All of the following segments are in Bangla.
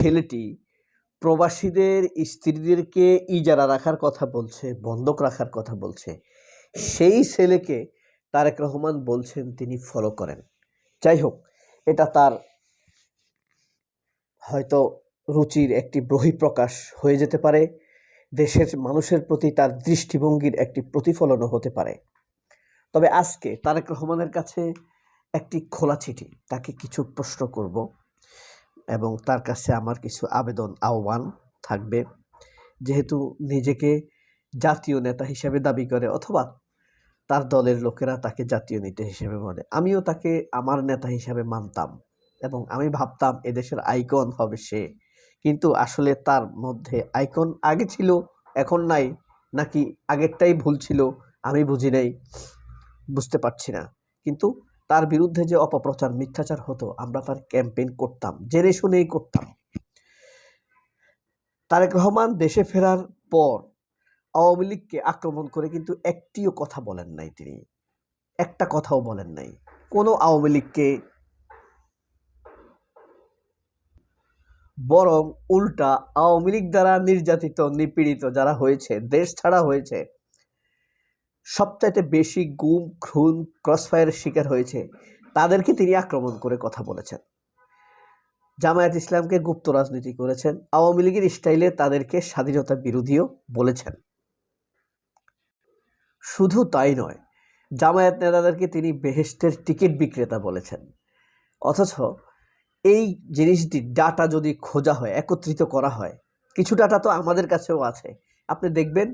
ছেলেটি প্রবাসীদের স্ত্রীদেরকে ইজারা রাখার কথা বলছে, বন্ধক রাখার কথা বলছে। সেই ছেলেকে তারেক রহমান বলছেন তিনি ফলো করেন। যাই হোক, এটা তার হয়তো রুচির একটি বহিঃপ্রকাশ হয়ে যেতে পারে, দেশের মানুষের প্রতি তার দৃষ্টিভঙ্গির একটি প্রতিফলনও হতে পারে। তবে আজকে তারেক রহমানের কাছে একটি খোলা চিঠি, তাকে কিছু প্রশ্ন করব এবং তার কাছে আমার কিছু আবেদন আহ্বান থাকবে। যেহেতু নিজেকে জাতীয় নেতা হিসেবে দাবি করে অথবা তার দলের লোকেরা তাকে জাতীয় নেতা হিসেবে বলে, আমিও তাকে আমার নেতা হিসেবে মানতাম এবং আমি ভাবতাম এদেশের আইকন হবে সে। কিন্তু আসলে তার মধ্যে আইকন আগে ছিল, এখন নাই, নাকি আগেরটাই ভুল ছিল আমি বুঝি নাই, বুঝতে পারছি না। কিন্তু তার বিরুদ্ধে যে অপপ্রচার মিথ্যাচার হতো, আমরা তার ক্যাম্পেইন করতাম, জেনে শুনেই করতাম। তারেক রহমান দেশে ফেরার পর আওয়ামী লীগকে আক্রমণ করে কিন্তু একটিও কথা বলেন নাই, তিনি একটা কথাও বলেন নাই। কোনো আওয়ামী লীগকে, বরং উল্টা আওয়ামী লীগ দ্বারা নির্যাতিত নিপীড়িত যারা হয়েছে, দেশ ছাড়া হয়েছে, সবচাইতে বেশি গুম খুন ক্রসফায়ারের শিকার হয়েছে, তাদেরকে তিনি আক্রমণ করে কথা বলেছেন। জামায়াত ইসলামকে গুপ্ত রাজনীতি করেছেন, আওয়ামী লীগের স্টাইলে তাদেরকে স্বাধীনতা বিরোধীও বলেছেন। শুধু তাই নয়, জামায়াত নেতাদেরকে তিনি বেহেশতের টিকিট বিক্রেতা বলেছেন। অথচ এই জিনিসটি ডাটা যদি খোঁজা হয়, একত্রিত করা হয়, কিছু ডাটা তো আমাদের কাছেও আছে। আপনি দেখবেন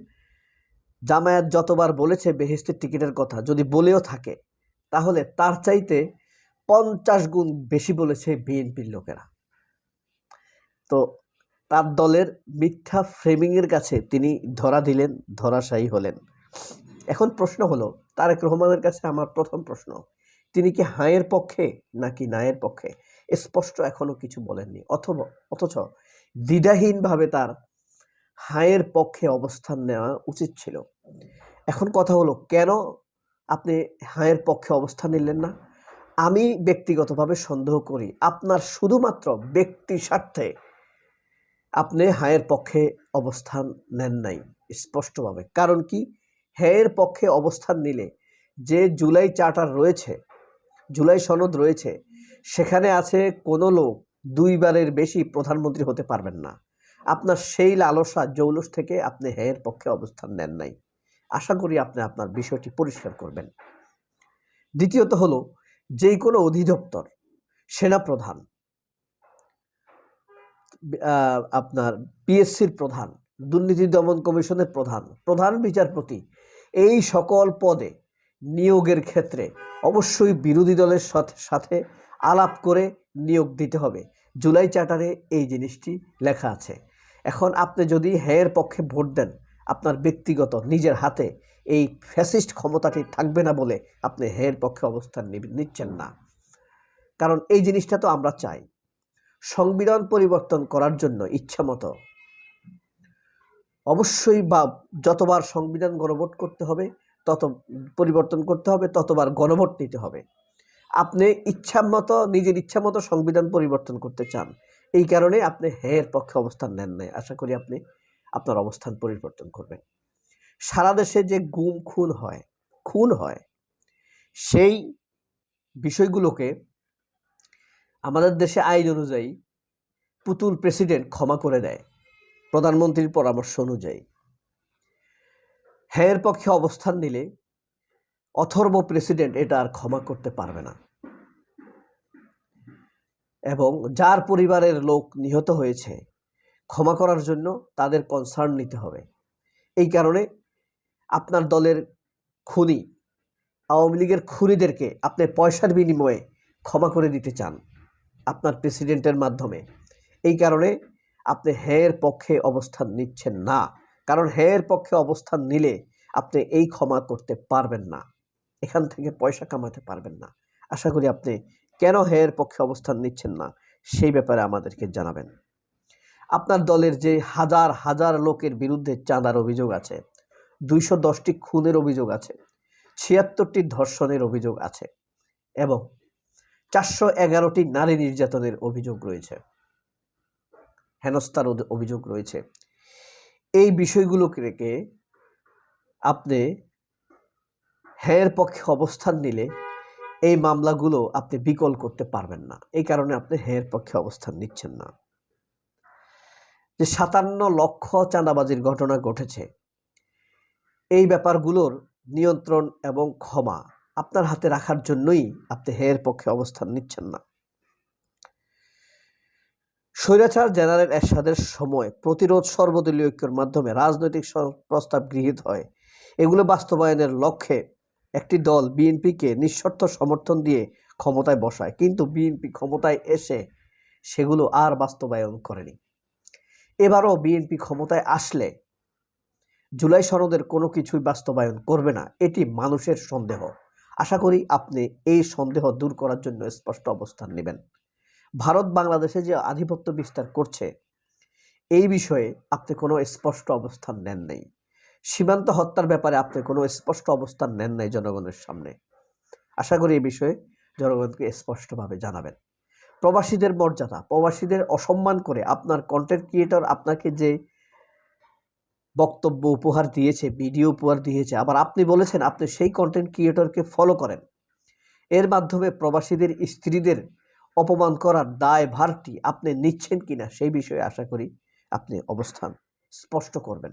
জামায়াত যতবার বলেছে বেহেশতের টিকিটের কথা, যদি বলেও থাকে, তাহলে তার চাইতে 50 গুণ বেশি বলেছে বিএনপির লোকেরা। তো তার দলের মিথ্যা ফ্রেমিংয়ের কাছে তিনি ধরা দিলেন, ধরাশায়ী হলেন। এখন প্রশ্ন হলো, তারেক রহমানের কাছে আমার প্রথম প্রশ্ন, তিনি কি হায়ের পক্ষে নাকি নায়ের পক্ষে? স্পষ্ট এখনো কিছু বলেননি, অথচ দ্বিধাহীনভাবে তার হায়ের পক্ষে অবস্থান নেওয়া উচিত ছিল। এখন কথা হলো, কেন আপনি হায়ের পক্ষে অবস্থান নিলেন না? আমি ব্যক্তিগতভাবে সন্দেহ করি আপনার শুধুমাত্র ব্যক্তি স্বার্থে আপনি হায়ের পক্ষে অবস্থান নেন নাই স্পষ্টভাবে। কারণ কি, হায়ের পক্ষে অবস্থান নিলে যে জুলাই চার্টার রয়েছে, জুলাই সনদ রয়েছে, সেখানে আছে কোনো লোক 2 বারের বেশি প্রধানমন্ত্রী হতে পারবেন না। আপনার সেই লালসা জৌলুস থেকে আপনি হায়ের পক্ষে অবস্থান নেন নাই। আশা করি আপনি আপনার বিষয়টি পরিষ্কার করবেন। দ্বিতীয়ত হলো, যে কোনো অধিদপ্তর, সেনাপ্রধান, আপনার পিএসসির প্রধান, দুর্নীতি দমন কমিশনের প্রধান, প্রধান বিচারপতি, এই সকল পদে নিয়োগের ক্ষেত্রে অবশ্যই বিরোধী দলের সাথে আলাপ করে নিয়োগ দিতে হবে। জুলাই চার্টারে এই জিনিসটি লেখা আছে। এখন আপনি যদি হ্যাঁর পক্ষে ভোট দেন, আপনার ব্যক্তিগত নিজের হাতে এই ফ্যাসিস্ট ক্ষমতাটি থাকবে না বলে আপনি হ্যাঁর পক্ষে অবস্থান নিচ্ছেন না। কারণ এই জিনিসটা তো আমরা চাই, সংবিধান পরিবর্তন করার জন্য ইচ্ছামতো অবশ্যই, বা যতবার সংবিধান গণভোট করতে হবে, তত পরিবর্তন করতে হবে, ততবার গণভোট নিতে হবে। আপনি নিজের ইচ্ছামতো সংবিধান পরিবর্তন করতে চান, এই কারণে আপনি হ্যাঁর পক্ষে অবস্থান নেন নাই। আশা করি আপনি আপনার অবস্থান পরিবর্তন করবেন। সারা দেশে যে গুম খুন হয়, সেই বিষয়গুলোকে আমাদের দেশে আইন অনুযায়ী পুতুল প্রেসিডেন্ট ক্ষমা করে দেয় প্রধানমন্ত্রীর পরামর্শ অনুযায়ী। হ্যাঁর পক্ষে অবস্থান নিলে অথর্ব প্রেসিডেন্ট এটা আর ক্ষমা করতে পারবে না, এবং যার পরিবারের লোক নিহত হয়েছে, ক্ষমা করার জন্য তাদের কনসার্ন নিতে হবে। এই কারণে আপনার দলের খুনি, আওয়ামী লীগের খুনিদেরকে আপনি পয়সার বিনিময়ে ক্ষমা করে দিতে চান আপনার প্রেসিডেন্টের মাধ্যমে। এই কারণে আপনি হ্যাঁর পক্ষে অবস্থান নিচ্ছেন না, কারণ হ্যাঁর পক্ষে অবস্থান নিলে আপনি এই ক্ষমা করতে পারবেন না, এখান থেকে পয়সা কামাতে পারবেন না। আশা করি আপনি কেন হ্যাঁর পক্ষে অবস্থান নিচ্ছেন না সেই ব্যাপারে আমাদেরকে জানাবেন। আপনার দলের যে হাজার হাজার লোকের বিরুদ্ধে চাঁদার অভিযোগ আছে, 210টি খুনের অভিযোগ আছে, 76টি ধর্ষণের অভিযোগ আছে এবং 411টি নারী নির্যাতনের অভিযোগ রয়েছে। হেনস্থার অভিযোগ রয়েছে। এই বিষয়গুলোকে রেখে আপনি হ্যাঁর পক্ষে অবস্থান নিলে এই মামলাগুলো আপনি বিকল করতে পারবেন না। এই কারণে আপনি হ্যাঁর পক্ষে অবস্থান নিচ্ছেন না। যে 57 লক্ষ চাঁদাবাজির ঘটনা ঘটেছে, এই ব্যাপারগুলোর নিয়ন্ত্রণ এবং ক্ষমা আপনার হাতে রাখার জন্যই আপনি হ্যাঁর পক্ষে অবস্থান নিচ্ছেন না। স্বৈরাচার জেনারেল এরশাদের সময় প্রতিরোধ সর্বদলীয় ঐক্যের মাধ্যমে রাজনৈতিক প্রস্তাব গৃহীত হয়। এগুলো বাস্তবায়নের লক্ষ্যে একটি দল বিএনপিকে নিঃশর্ত সমর্থন দিয়ে ক্ষমতায় বসায়, কিন্তু বিএনপি ক্ষমতায় এসে সেগুলো আর বাস্তবায়ন করেনি। এবারও বিএনপি ক্ষমতায় আসলে জুলাই সনদের কোনো কিছুই বাস্তবায়ন করবে না, এটি মানুষের সন্দেহ। আশা করি আপনি এই সন্দেহ দূর করার জন্য স্পষ্ট অবস্থান নেবেন। ভারত বাংলাদেশে যে আধিপত্য বিস্তার করছে, এই বিষয়ে আপনি কোনো স্পষ্ট অবস্থান নেন নাই। সীমান্ত হত্যার ব্যাপারে আপনি কোনো স্পষ্ট অবস্থান নেন নাই জনগণের সামনে। আশা করি এই বিষয়ে জনগণকে স্পষ্টভাবে জানাবেন। প্রবাসীদের মর্যাদা, প্রবাসীদের অসম্মান করে আপনার কন্টেন্ট ক্রিয়েটর আপনাকে যে বক্তব্য উপহার দিয়েছে, ভিডিও উপহার দিয়েছে, আবার আপনি বলেছেন আপনি সেই কন্টেন্ট ক্রিয়েটরকে ফলো করেন। এর মাধ্যমে প্রবাসীদের স্ত্রীদের অপমান করার দায় ভারটি আপনি নিচ্ছেন কিনা সেই বিষয়ে আশা করি আপনি অবস্থান স্পষ্ট করবেন।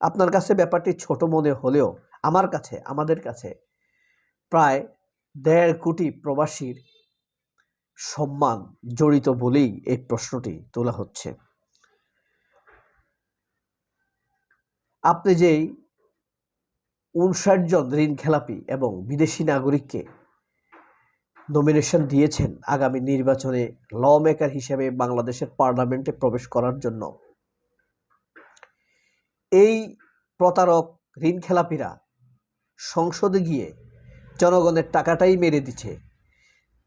আপনার কাছে ব্যাপারটি ছোট মনে হলেও আমার কাছে, আমাদের কাছে প্রায় 1.5 কোটি প্রবাসীর সম্মান জড়িত বলেই এই প্রশ্নটি তোলা হচ্ছে। আপনি যেই 59 জন ঋণ খেলাপি এবং বিদেশি নাগরিককে নমিনেশন দিয়েছেন আগামী নির্বাচনে ল মেকার হিসেবে বাংলাদেশের পার্লামেন্টে প্রবেশ করার জন্য, এই প্রতারক ঋণ খেলাপিরা সংসদে গিয়ে জনগণের টাকাটাই মেরে দিচ্ছে।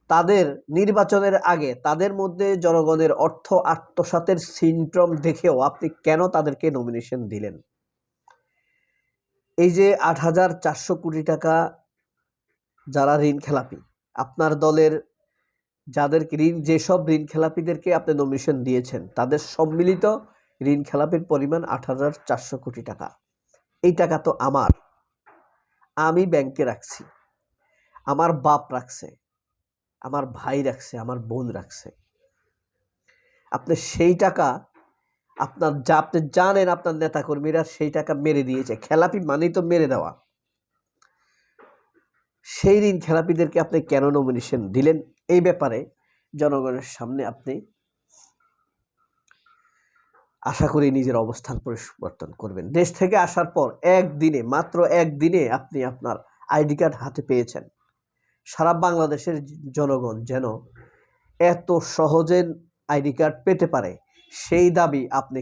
তাদের নির্বাচনের আগে তাদের মধ্যে জনগণের অর্থ আত্মসাতের সিনড্রোম দেখেও আপনি কেন তাদেরকে নমিনেশন দিলেন? এই যে 8,400 কোটি টাকা যারা ঋণ খেলাপি, আপনার দলের যাদেরকে যেসব ঋণ খেলাপিদেরকে আপনি নমিনেশন দিয়েছেন তাদের সম্মিলিত ঋণ খেলাপির পরিমাণ 8,400 কোটি টাকা। এই টাকা তো আমি ব্যাংকে রাখছি, আমার বাপ রাখছে, আমার ভাই রাখছে, আমার বোন রাখছে। আপনি সেই টাকা আপনি জানেন আপনার নেতাকর্মীরা সেই টাকা মেরে দিয়েছে। খেলাপি মানেই তো মেরে দেওয়া। সেই ঋণ খেলাপিদেরকে আপনি কেন নমিনেশন দিলেন? এই ব্যাপারে জনগণের সামনে আপনি আশা করি নিজের অবস্থান পরিবর্তন করবেন। দেশ থেকে আসার পর মাত্র একদিনে আপনি আপনার আইডি কার্ড হাতে পেয়েছেন। সারা বাংলাদেশের জনগণ যেন এত সহজে আইডি কার্ড পেতে পারে সেই দাবি আপনি